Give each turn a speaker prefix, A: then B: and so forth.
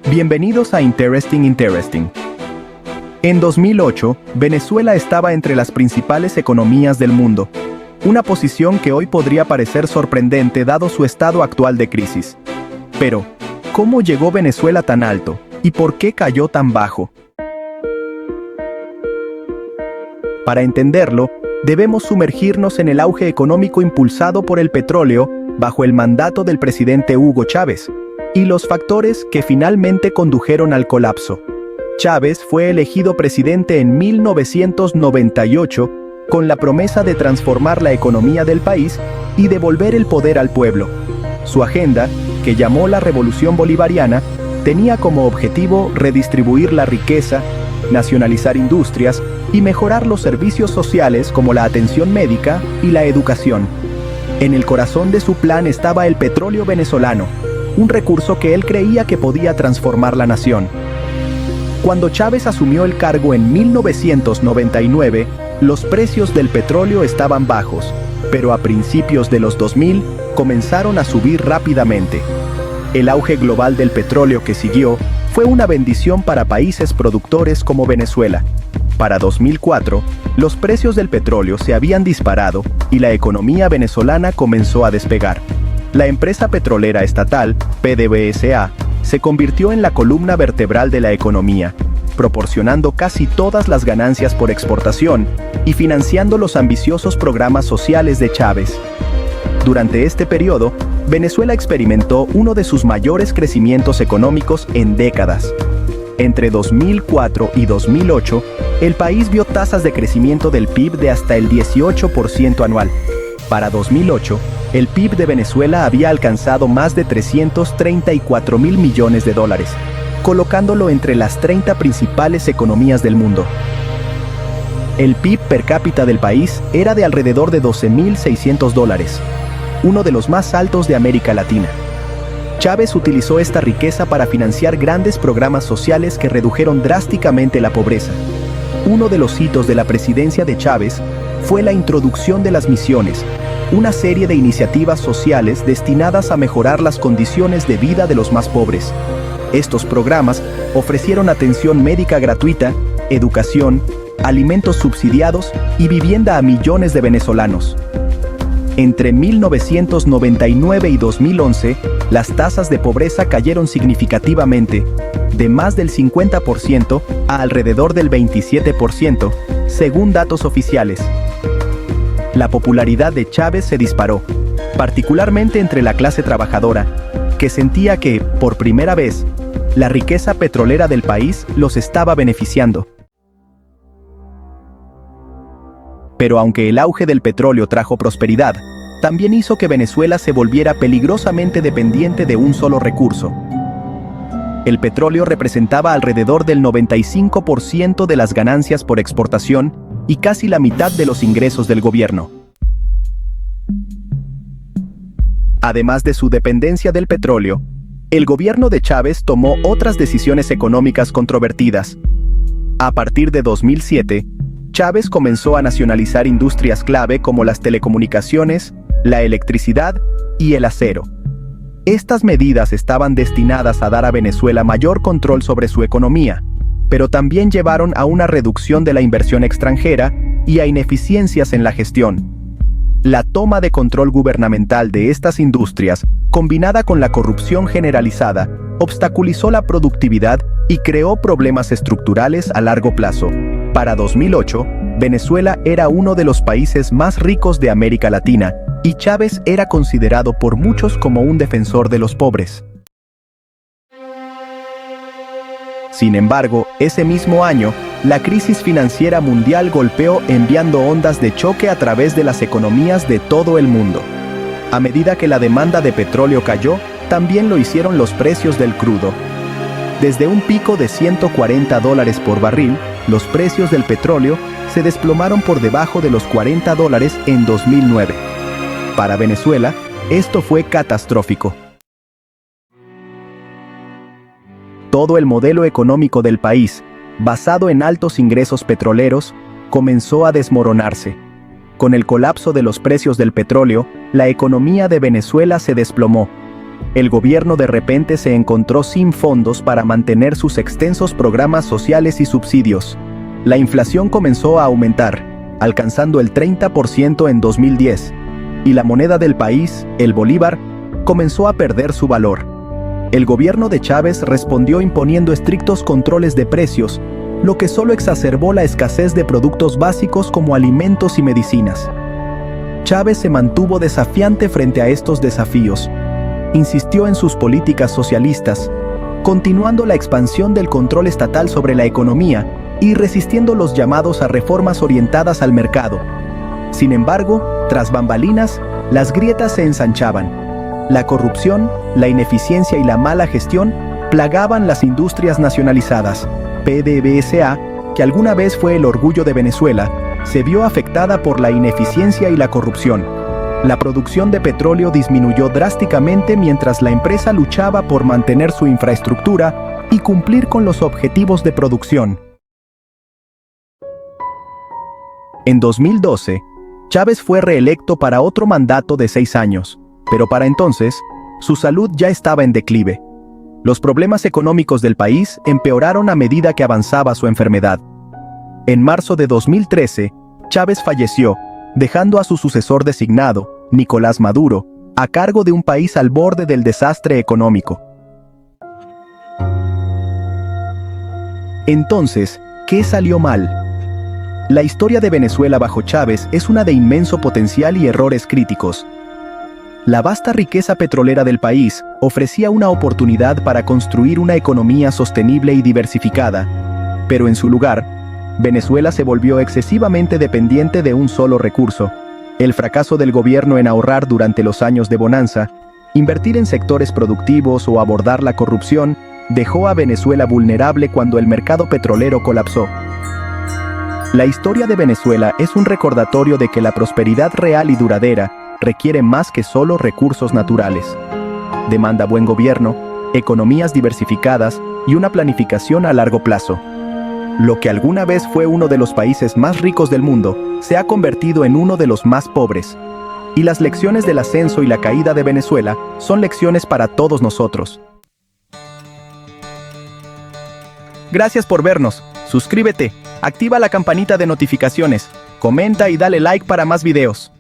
A: Bienvenidos a Interesting. En 2008, Venezuela estaba entre las principales economías del mundo, una posición que hoy podría parecer sorprendente dado su estado actual de crisis. Pero, ¿cómo llegó Venezuela tan alto y por qué cayó tan bajo? Para entenderlo, debemos sumergirnos en el auge económico impulsado por el petróleo bajo el mandato del presidente Hugo Chávez, y los factores que finalmente condujeron al colapso. Chávez fue elegido presidente en 1998 con la promesa de transformar la economía del país y devolver el poder al pueblo. Su agenda, que llamó la Revolución Bolivariana, tenía como objetivo redistribuir la riqueza, nacionalizar industrias y mejorar los servicios sociales como la atención médica y la educación. En el corazón de su plan estaba el petróleo venezolano, un recurso que él creía que podía transformar la nación. Cuando Chávez asumió el cargo en 1999, los precios del petróleo estaban bajos, pero a principios de los 2000 comenzaron a subir rápidamente. El auge global del petróleo que siguió fue una bendición para países productores como Venezuela. Para 2004, los precios del petróleo se habían disparado y la economía venezolana comenzó a despegar. La empresa petrolera estatal, PDVSA, se convirtió en la columna vertebral de la economía, proporcionando casi todas las ganancias por exportación y financiando los ambiciosos programas sociales de Chávez. Durante este periodo, Venezuela experimentó uno de sus mayores crecimientos económicos en décadas. Entre 2004 y 2008, el país vio tasas de crecimiento del PIB de hasta el 18% anual. Para 2008, el PIB de Venezuela había alcanzado más de 334.000 millones de dólares, colocándolo entre las 30 principales economías del mundo. El PIB per cápita del país era de alrededor de 12.600 dólares, uno de los más altos de América Latina. Chávez utilizó esta riqueza para financiar grandes programas sociales que redujeron drásticamente la pobreza. Uno de los hitos de la presidencia de Chávez fue la introducción de las misiones, una serie de iniciativas sociales destinadas a mejorar las condiciones de vida de los más pobres. Estos programas ofrecieron atención médica gratuita, educación, alimentos subsidiados y vivienda a millones de venezolanos. Entre 1999 y 2011, las tasas de pobreza cayeron significativamente, de más del 50% a alrededor del 27%, según datos oficiales. La popularidad de Chávez se disparó, particularmente entre la clase trabajadora, que sentía que, por primera vez, la riqueza petrolera del país los estaba beneficiando. Pero aunque el auge del petróleo trajo prosperidad, también hizo que Venezuela se volviera peligrosamente dependiente de un solo recurso. El petróleo representaba alrededor del 95% de las ganancias por exportación y casi la mitad de los ingresos del gobierno. Además de su dependencia del petróleo, el gobierno de Chávez tomó otras decisiones económicas controvertidas. A partir de 2007, Chávez comenzó a nacionalizar industrias clave como las telecomunicaciones, la electricidad y el acero. Estas medidas estaban destinadas a dar a Venezuela mayor control sobre su economía, pero también llevaron a una reducción de la inversión extranjera y a ineficiencias en la gestión. La toma de control gubernamental de estas industrias, combinada con la corrupción generalizada, obstaculizó la productividad y creó problemas estructurales a largo plazo. Para 2008, Venezuela era uno de los países más ricos de América Latina, y Chávez era considerado por muchos como un defensor de los pobres. Sin embargo, ese mismo año, la crisis financiera mundial golpeó enviando ondas de choque a través de las economías de todo el mundo. A medida que la demanda de petróleo cayó, también lo hicieron los precios del crudo. Desde un pico de $140 por barril, los precios del petróleo se desplomaron por debajo de los $40 en 2009. Para Venezuela, esto fue catastrófico. Todo el modelo económico del país, basado en altos ingresos petroleros, comenzó a desmoronarse. Con el colapso de los precios del petróleo, la economía de Venezuela se desplomó. el gobierno de repente se encontró sin fondos para mantener sus extensos programas sociales y subsidios. La inflación comenzó a aumentar, alcanzando el 30% en 2010, y la moneda del país, el bolívar, comenzó a perder su valor. El gobierno de Chávez respondió imponiendo estrictos controles de precios, lo que solo exacerbó la escasez de productos básicos como alimentos y medicinas. Chávez se mantuvo desafiante frente a estos desafíos. Insistió en sus políticas socialistas, continuando la expansión del control estatal sobre la economía y resistiendo los llamados a reformas orientadas al mercado. Sin embargo, tras bambalinas, las grietas se ensanchaban. La corrupción, la ineficiencia y la mala gestión plagaban las industrias nacionalizadas. PDVSA, que alguna vez fue el orgullo de Venezuela, se vio afectada por la ineficiencia y la corrupción. La producción de petróleo disminuyó drásticamente mientras la empresa luchaba por mantener su infraestructura y cumplir con los objetivos de producción. En 2012, Chávez fue reelecto para otro mandato de 6 años, pero para entonces, su salud ya estaba en declive. Los problemas económicos del país empeoraron a medida que avanzaba su enfermedad. En marzo de 2013, Chávez falleció, dejando a su sucesor designado, Nicolás Maduro, a cargo de un país al borde del desastre económico. Entonces, ¿qué salió mal? La historia de Venezuela bajo Chávez es una de inmenso potencial y errores críticos. La vasta riqueza petrolera del país ofrecía una oportunidad para construir una economía sostenible y diversificada, pero en su lugar, Venezuela se volvió excesivamente dependiente de un solo recurso. El fracaso del gobierno en ahorrar durante los años de bonanza, invertir en sectores productivos o abordar la corrupción dejó a Venezuela vulnerable cuando el mercado petrolero colapsó. La historia de Venezuela es un recordatorio de que la prosperidad real y duradera requiere más que solo recursos naturales. Demanda buen gobierno, economías diversificadas y una planificación a largo plazo. Lo que alguna vez fue uno de los países más ricos del mundo, se ha convertido en uno de los más pobres. Y las lecciones del ascenso y la caída de Venezuela son lecciones para todos nosotros. Gracias por vernos. Suscríbete, activa la campanita de notificaciones, comenta y dale like para más videos.